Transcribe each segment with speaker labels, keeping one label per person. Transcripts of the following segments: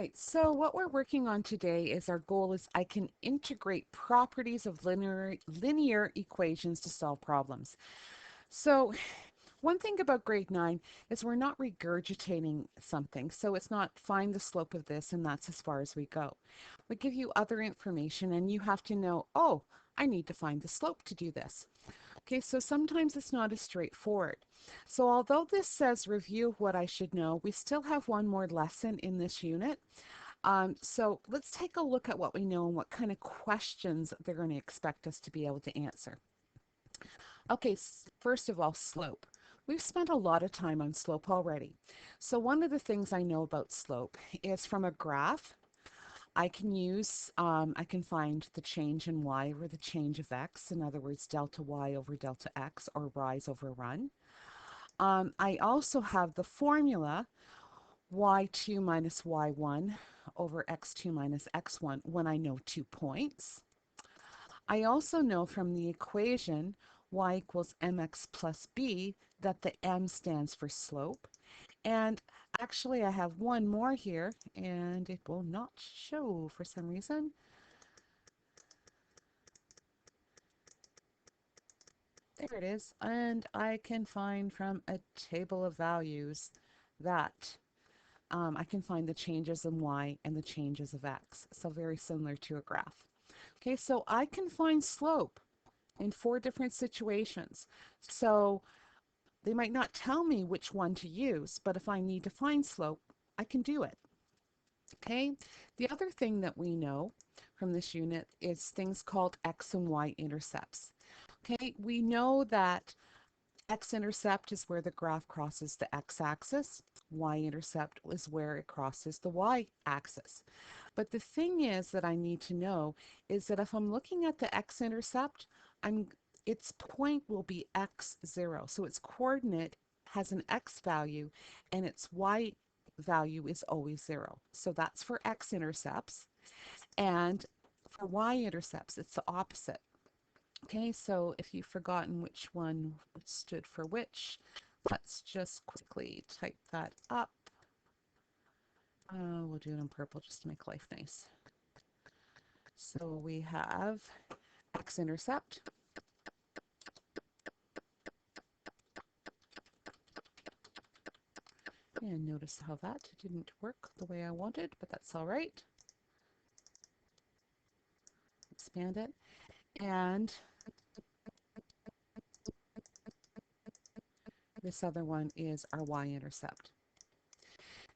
Speaker 1: Right, so what we're working on today is our goal is I can integrate properties of linear equations to solve problems. So one thing about grade 9 is we're not regurgitating something. So it's not find the slope of this and that's as far as we go. We give you other information and you have to know, oh, I need to find the slope to do this. Okay, so sometimes it's not as straightforward. So although this says review what I should know, we still have one more lesson in this unit. So let's take a look at what we know and what kind of questions they're going to expect us to be able to answer. Okay, first of all, slope. We've spent a lot of time on slope already. So one of the things I know about slope is from a graph, I can find the change in y over the change of x, in other words, delta y over delta x, or rise over run. I also have the formula y2 minus y1 over x2 minus x1 when I know 2 points. I also know from the equation y equals mx plus b that the m stands for slope. And actually I have one more here and it will not show for some reason. There it is. And I can find from a table of values that I can find the changes in y and the changes of x. So very similar to a graph. Okay, so I can find slope in 4 different situations. So they might not tell me which one to use, but if I need to find slope, I can do it. Okay, the other thing that we know from this unit is things called x and y intercepts. Okay, we know that x-intercept is where the graph crosses the x-axis. Y-intercept is where it crosses the y-axis. But the thing is that I need to know is that if I'm looking at the x-intercept, its point will be x0. So its coordinate has an x value and its y value is always 0. So that's for x-intercepts. And for y-intercepts, it's the opposite. Okay, so if you've forgotten which one stood for which, let's just quickly type that up. We'll do it in purple just to make life nice. So we have x-intercept. And notice how that didn't work the way I wanted, but that's all right. Expand it. And this other one is our y-intercept.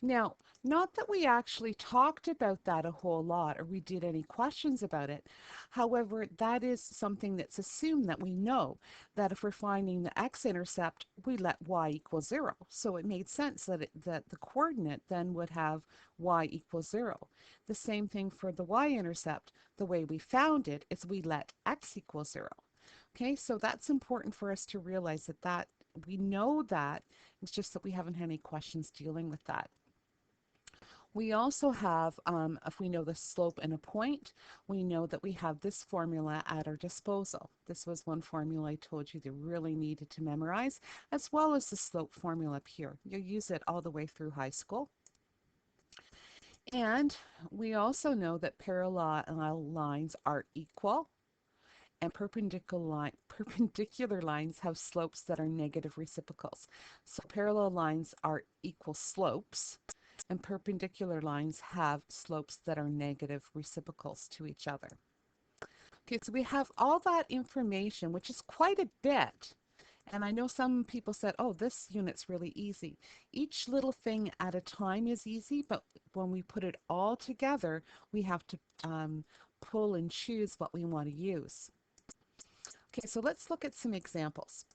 Speaker 1: Now, not that we actually talked about that a whole lot or we did any questions about it. However, that is something that's assumed that we know that if we're finding the x-intercept, we let y equal 0. So it made sense that the coordinate then would have y equals 0. The same thing for the y-intercept. The way we found it is we let x equal 0. Okay, so that's important for us to realize that we know that. It's just that we haven't had any questions dealing with that. We also have, if we know the slope and a point, we know that we have this formula at our disposal. This was one formula I told you they really needed to memorize, as well as the slope formula up here. You'll use it all the way through high school. And we also know that parallel lines are equal and perpendicular lines have slopes that are negative reciprocals. So parallel lines are equal slopes and perpendicular lines have slopes that are negative reciprocals to each other. Okay, so we have all that information, which is quite a bit. And I know some people said, oh, this unit's really easy. Each little thing at a time is easy, but when we put it all together, we have to pull and choose what we want to use. Okay, so let's look at some examples.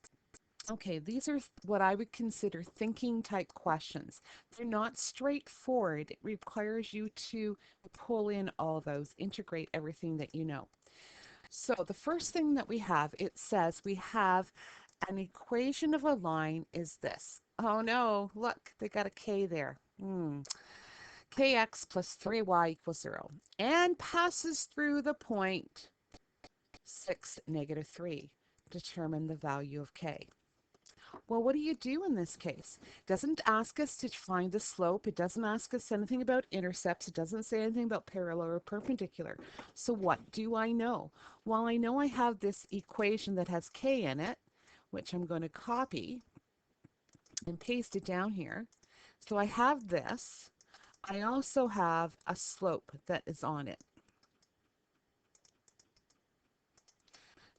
Speaker 1: Okay, these are what I would consider thinking type questions. They're not straightforward. It requires you to pull in all those, integrate everything that you know. So the first thing that we have, it says we have an equation of a line is this. Oh no, look, they got a k there. Kx plus 3y equals 0 and passes through the point 6, negative 3. Determine the value of k. Well, what do you do in this case? It doesn't ask us to find the slope. It doesn't ask us anything about intercepts. It doesn't say anything about parallel or perpendicular. So what do I know? Well, I know I have this equation that has k in it, which I'm going to copy and paste it down here. So I have this. I also have a slope that is on it.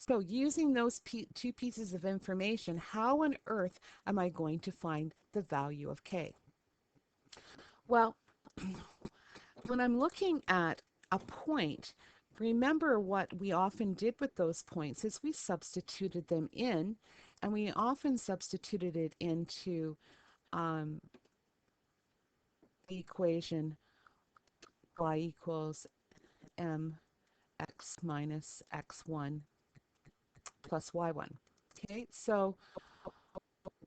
Speaker 1: So using those two pieces of information, how on earth am I going to find the value of k? Well, when I'm looking at a point, remember what we often did with those points is we substituted them in, and we often substituted it into the equation y equals mx minus x1 plus y1. Okay, so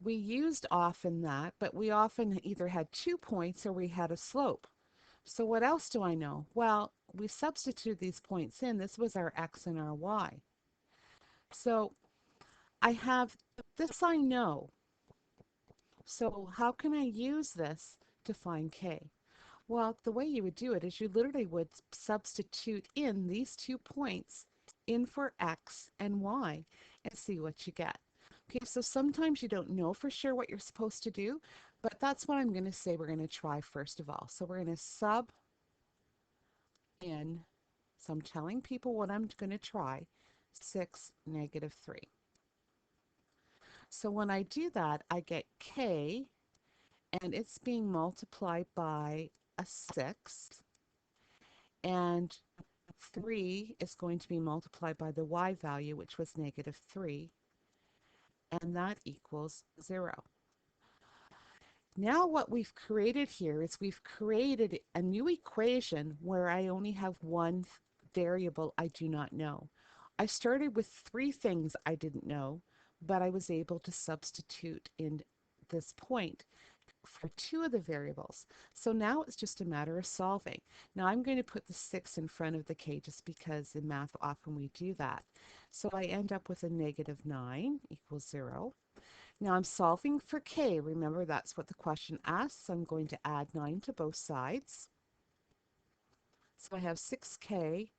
Speaker 1: we used often that, but we often either had 2 points or we had a slope. So what else do I know? Well, we substituted these points in. This was our x and our y. So I have this I know. So how can I use this to find k? Well, the way you would do it is you literally would substitute in these 2 points in for x and y and see what you get. Okay, so sometimes you don't know for sure what you're supposed to do, but that's what I'm going to say we're going to try first of all. So we're going to sub in, so I'm telling people what I'm going to try, 6, negative 3. So when I do that, I get k, and it's being multiplied by a 6, and 3 is going to be multiplied by the y value, which was negative 3, and that equals 0. Now what we've created here is we've created a new equation where I only have one variable I do not know. I started with 3 things I didn't know, but I was able to substitute in this point for 2 of the variables. So now it's just a matter of solving. Now I'm going to put the 6 in front of the k just because in math often we do that. So I end up with a negative 9 equals 0. Now I'm solving for k. Remember, that's what the question asks. I'm going to add 9 to both sides. So I have 6k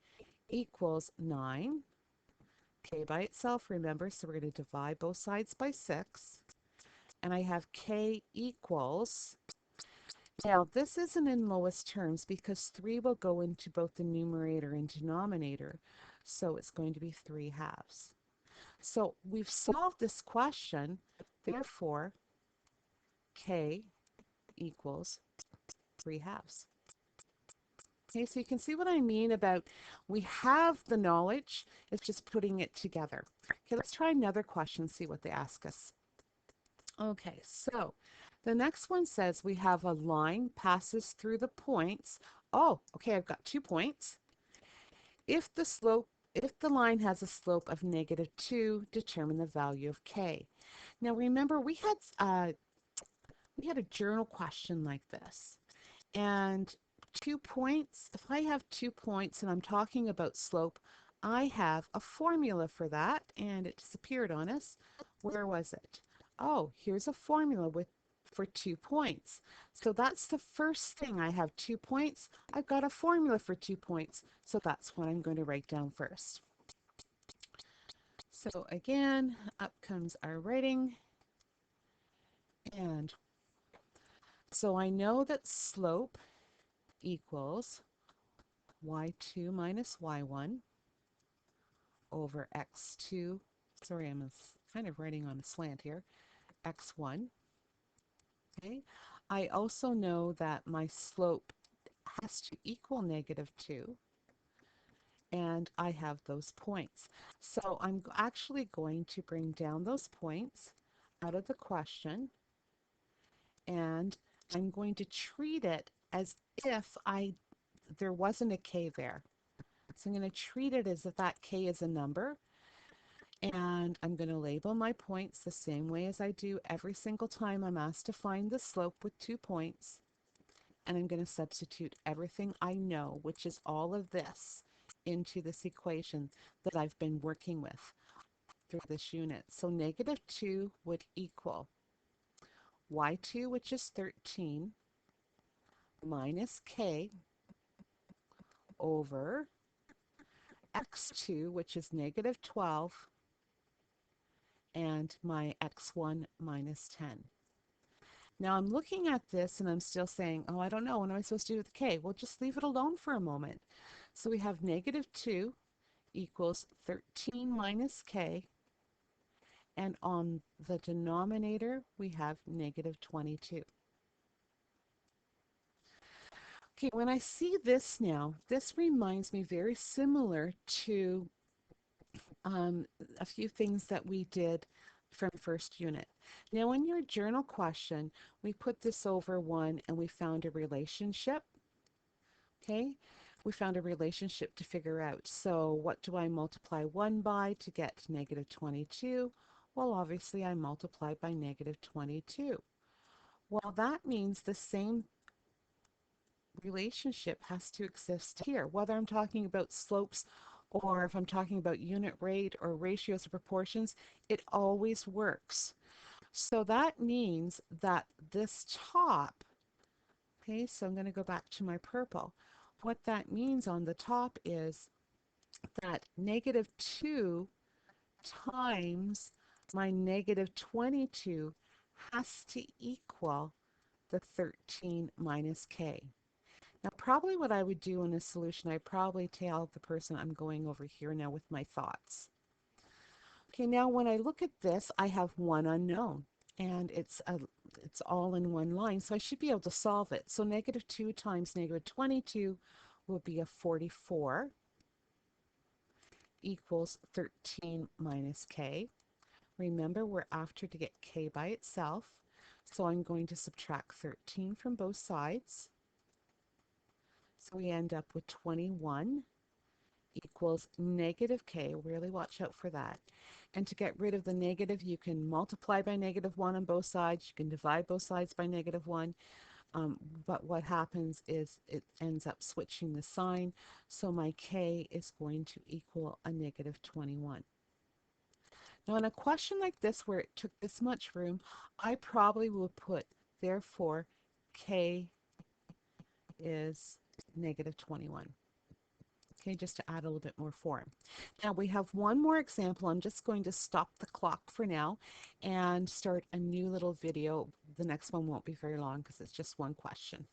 Speaker 1: equals 9. K by itself, remember, so we're going to divide both sides by 6. And I have k equals, now this isn't in lowest terms because 3 will go into both the numerator and denominator. So it's going to be 3 halves. So we've solved this question, therefore k equals 3 halves. Okay, so you can see what I mean about we have the knowledge, it's just putting it together. Okay, let's try another question, see what they ask us. Okay, so the next one says we have a line passes through the points. Oh, okay, I've got 2 points. If the line has a slope of negative 2, determine the value of k. Now remember, we had a journal question like this. And 2 points, if I have 2 points and I'm talking about slope, I have a formula for that, and it disappeared on us. Where was it? Oh, here's a formula for 2 points. So that's the first thing. I have 2 points. I've got a formula for 2 points. So that's what I'm going to write down first. So again, up comes our writing. And so I know that slope equals y2 minus y1 over x2. Sorry, I'm kind of writing on a slant here. x1. Okay. I also know that my slope has to equal negative 2, and I have those points. So I'm actually going to bring down those points out of the question, and I'm going to treat it as if there wasn't a k there. So I'm going to treat it as if that k is a number, and I'm going to label my points the same way as I do every single time I'm asked to find the slope with 2 points. And I'm going to substitute everything I know, which is all of this, into this equation that I've been working with. through this unit. So negative 2 would equal y2, which is 13, minus k over x2, which is negative 12, and my x1 minus 10. Now I'm looking at this and I'm still saying, oh, I don't know, what am I supposed to do with k? Well, just leave it alone for a moment. So we have negative 2 equals 13 minus k, and on the denominator we have negative 22. Okay, when I see this now, this reminds me very similar to um, a few things that we did from first unit. Now in your journal question, we put this over 1 and we found a relationship. Okay, we found a relationship to figure out. So what do I multiply 1 by to get negative 22? Well, obviously I multiply by negative 22. Well, that means the same relationship has to exist here, whether I'm talking about slopes or if I'm talking about unit rate or ratios or proportions, it always works. So that means that this top, okay, so I'm going to go back to my purple. What that means on the top is that negative 2 times my negative 22 has to equal the 13 minus k. Now, probably what I would do in a solution, I'd probably tell the person I'm going over here now with my thoughts. Okay, now when I look at this, I have one unknown, and it's all in one line, so I should be able to solve it. So negative 2 times negative 22 will be a 44 equals 13 minus k. Remember, we're after to get k by itself, so I'm going to subtract 13 from both sides. So we end up with 21 equals negative k. Really watch out for that. And to get rid of the negative, you can multiply by negative 1 on both sides. You can divide both sides by negative 1. But what happens is it ends up switching the sign. So my k is going to equal a negative 21. Now in a question like this where it took this much room, I probably will put, therefore, k is negative 21. Okay, just to add a little bit more form. Now we have one more example. I'm just going to stop the clock for now and start a new little video. The next one won't be very long because it's just one question.